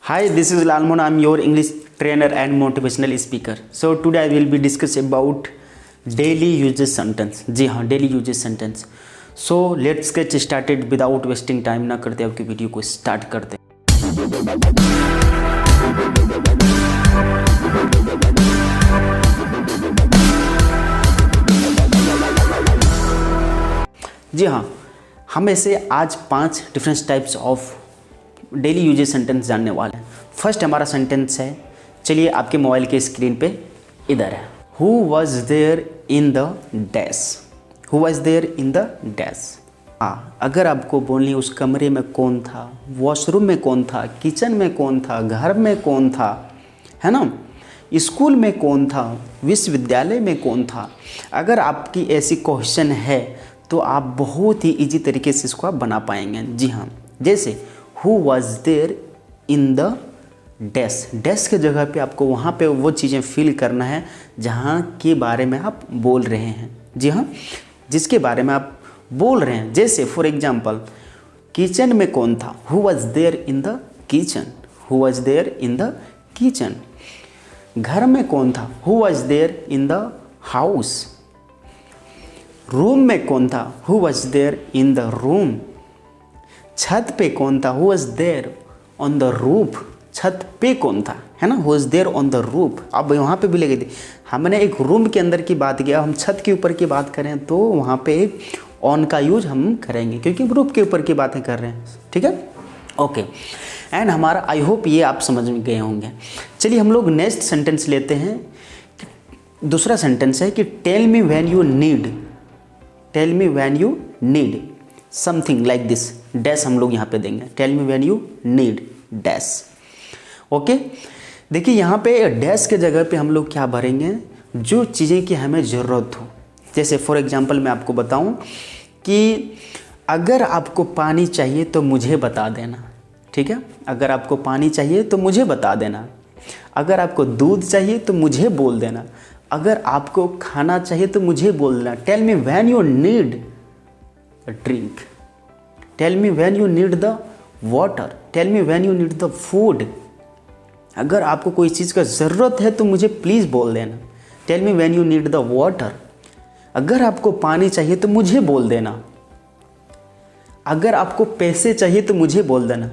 Hi, this is Lalmon. I'm your English trainer and motivational speaker. So today I will be discuss about daily uses sentence. जी हाँ, daily uses sentence. So let's get started without wasting time. ना करते आपकी video को start करते हैं. जी हाँ, हम ऐसे आज 5 different types of daily usages sentence जानने वाले हैं. फर्स्ट हमारा सेंटेंस है, चलिए आपके मोबाइल के स्क्रीन पे इधर है. Who was there in the dash. Who was there in the dash. अगर आपको बोलनी उस कमरे में कौन था, वॉशरूम में कौन था, किचन में कौन था, घर में कौन था, है ना, स्कूल में कौन था, विश्वविद्यालय में कौन था. अगर आपकी ऐसी क्वेश्चन है तो आप बहुत ही इजी तरीके से इसको आप बना पाएंगे. जी हाँ, जैसे who was there in the dash. Dash के जगह पे आपको वहाँ पे वो चीज़ें फिल करना है जहाँ के बारे में आप बोल रहे हैं. जी हाँ, जिसके बारे में आप बोल रहे हैं. जैसे फॉर एग्जांपल, किचन में कौन था. Who was there in the kitchen. Who was there in the kitchen. घर में कौन था. Who was there in the house. Room में कौन था. Who was there in the room. छत पे कौन था. Who was there on the roof. छत पे कौन था, है ना, who was there on the roof. अब वहाँ पे भी लगे थे, हमने एक रूम के अंदर की बात किया, हम छत के ऊपर की बात करें तो वहाँ पे एक ऑन का यूज हम करेंगे क्योंकि रूफ के ऊपर की बातें कर रहे हैं. ठीक है, ओके. एंड हमारा आई होप ये आप समझ में गए होंगे. चलिए हम लोग नेक्स्ट सेंटेंस लेते हैं. दूसरा सेंटेंस है कि tell me when you need. Tell me when you need something like this. Dash हम लोग यहाँ पे देंगे. Tell me when you need dash. Okay, देखिए यहाँ पे डैश के जगह पे हम लोग क्या भरेंगे, जो चीज़ें की हमें ज़रूरत हो. जैसे फॉर एग्जांपल मैं आपको बताऊँ कि अगर आपको पानी चाहिए तो मुझे बता देना. ठीक है, अगर आपको पानी चाहिए तो मुझे बता देना. अगर आपको दूध चाहिए तो मुझे बोल देना. अगर आपको खाना चाहिए तो मुझे बोल देना. Tell me when you need drink. Tell me when you need the water. Tell me when you need the food. अगर आपको कोई चीज़ का ज़रूरत है तो मुझे प्लीज़ बोल देना. Tell me when you need the water. अगर आपको पानी चाहिए तो मुझे बोल देना. अगर आपको पैसे चाहिए तो मुझे बोल देना.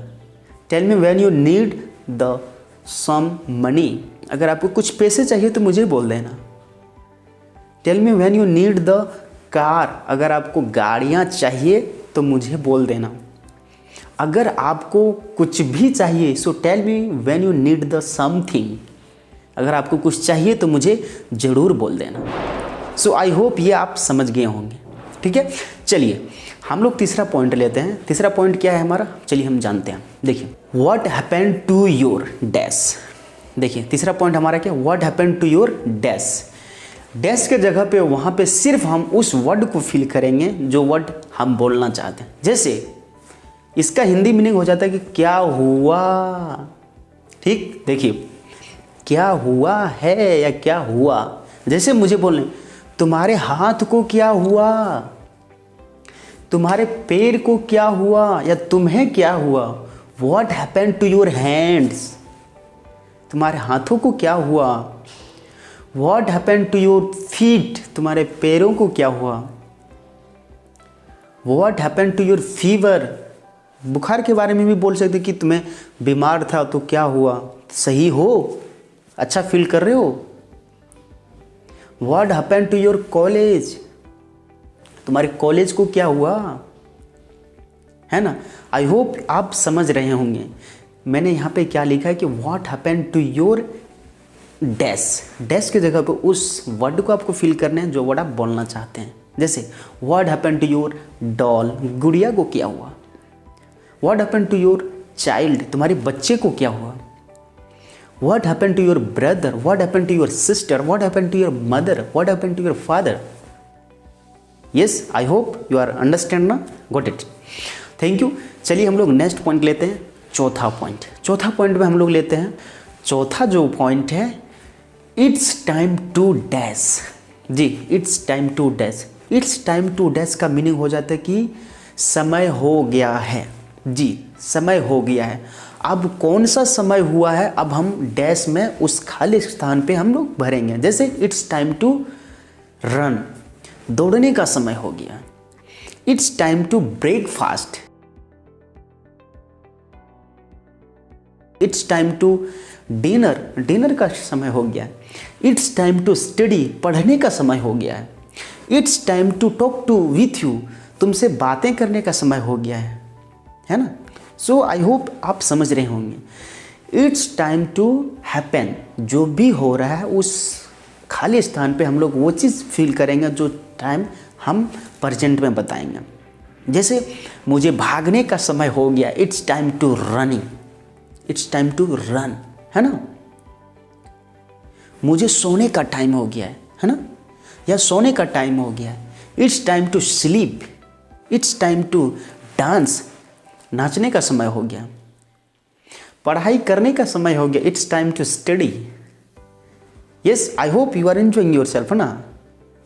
Tell me when you need the some money. अगर आपको कुछ पैसे चाहिए तो मुझे बोल देना. Tell me when you need the car. अगर आपको गाड़ियाँ चाहिए तो मुझे बोल देना. अगर आपको कुछ भी चाहिए so tell me when you need the something. अगर आपको कुछ चाहिए तो मुझे ज़रूर बोल देना. सो आई होप ये आप समझ गए होंगे. ठीक है, चलिए हम लोग तीसरा पॉइंट लेते हैं. तीसरा पॉइंट क्या है हमारा, चलिए हम जानते हैं. देखिए, what happened to your dash. देखिए तीसरा पॉइंट हमारा क्या, what happened to your dash. Dash के जगह पे वहाँ पे सिर्फ हम उस वर्ड को फिल करेंगे जो वर्ड हम बोलना चाहते हैं. जैसे इसका हिंदी मीनिंग हो जाता है कि क्या हुआ. ठीक, देखिए क्या हुआ है या क्या हुआ. जैसे मुझे बोलने, तुम्हारे हाथ को क्या हुआ, तुम्हारे पैर को क्या हुआ या तुम्हें क्या हुआ. What happened to your hands. तुम्हारे हाथों को क्या हुआ. What happened to your feet. तुम्हारे पैरों को क्या हुआ. What happened to your fever. बुखार के बारे में भी बोल सकते कि तुम्हें बीमार था तो क्या हुआ, सही हो, अच्छा फील कर रहे हो. What happened to your college. तुम्हारे कॉलेज को क्या हुआ, है ना. आई होप आप समझ रहे होंगे. मैंने यहाँ पे क्या लिखा है कि what happened to your dash. Dash के जगह पे उस वर्ड को आपको फिल करना है जो वर्ड आप बोलना चाहते हैं. जैसे what happened to your doll. गुड़िया को क्या हुआ. What happened to your child. तुम्हारे बच्चे को क्या हुआ. What happened to your brother. What happened to your sister. What happened to your mother. What happened to your father. Yes, I hope you are understand ना, got it. Thank you. चलिए हम लोग next point लेते हैं, चौथा point. चौथा point में हम लोग लेते हैं, चौथा जो पॉइंट है, इट्स टाइम टू डैश. जी, it's time to dash. It's time to dash का मीनिंग हो जाता है कि समय हो गया है. जी, समय हो गया है. अब कौन सा समय हुआ है, अब हम डैश में उस खाली स्थान पे हम लोग भरेंगे। जैसे इट्स टाइम टू रन, दौड़ने का समय हो गया। It's time to breakfast, it's time to dinner, dinner का समय हो गया। इट्स टाइम टू स्टडी, पढ़ने का समय हो गया है। It's time to talk to with you, तुमसे बातें करने का समय हो गया है ना। सो आई होप आप समझ रहे होंगे। इट्स टाइम टू हैपन, जो भी हो रहा है उस खाली स्थान पे हम लोग वो चीज़ फील करेंगे जो टाइम हम प्रेजेंट में बताएंगे। जैसे मुझे भागने का समय हो गया, it's time to running, it's time to run, है ना। मुझे सोने का टाइम हो गया है ना, या सोने का टाइम हो गया है। It's time to sleep, it's time to dance, नाचने का समय हो गया। पढ़ाई करने का समय हो गया, it's time to study. Yes, I hope you are enjoying yourself, है ना।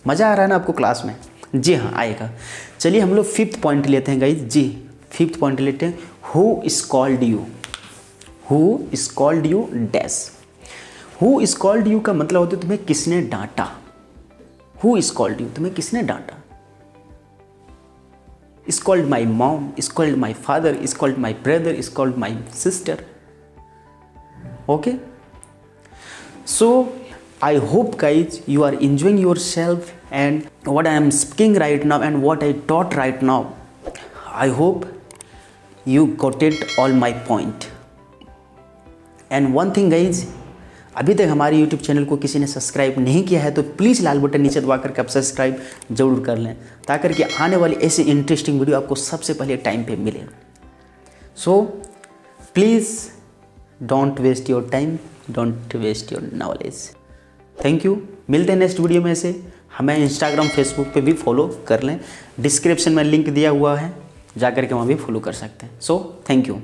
मज़ा आ रहा है ना आपको क्लास में? जी हाँ, आएगा। चलिए हम लोग 5th पॉइंट लेते हैं गाइज। जी 5th पॉइंट लेते हैं। Who is called you, who is called you dash. Who is called you का मतलब होता है तुम्हें किसने डांटा। हु इज कॉल्ड यू, तुम्हें किसने डांटा। Is called my mom, is called my father, is called my brother, is called my sister. Okay, so I hope guys you are enjoying yourself and what I am speaking right now and what I taught right now. I hope you got it all my point. And one thing guys, अभी तक हमारे YouTube channel को किसी ने subscribe नहीं किया है तो प्लीज़ लाल बटन नीचे दबा करके आप सब्सक्राइब जरूर कर लें, ताकि कि आने वाली ऐसी इंटरेस्टिंग वीडियो आपको सबसे पहले टाइम पे मिले। So please don't waste your time, don't waste your knowledge. Thank you. मिलते हैं नेक्स्ट वीडियो में। से हमें इंस्टाग्राम फेसबुक पे भी फॉलो कर लें, डिस्क्रिप्शन में लिंक दिया हुआ है, जा कर के वहाँ भी फॉलो कर सकते हैं। So thank you.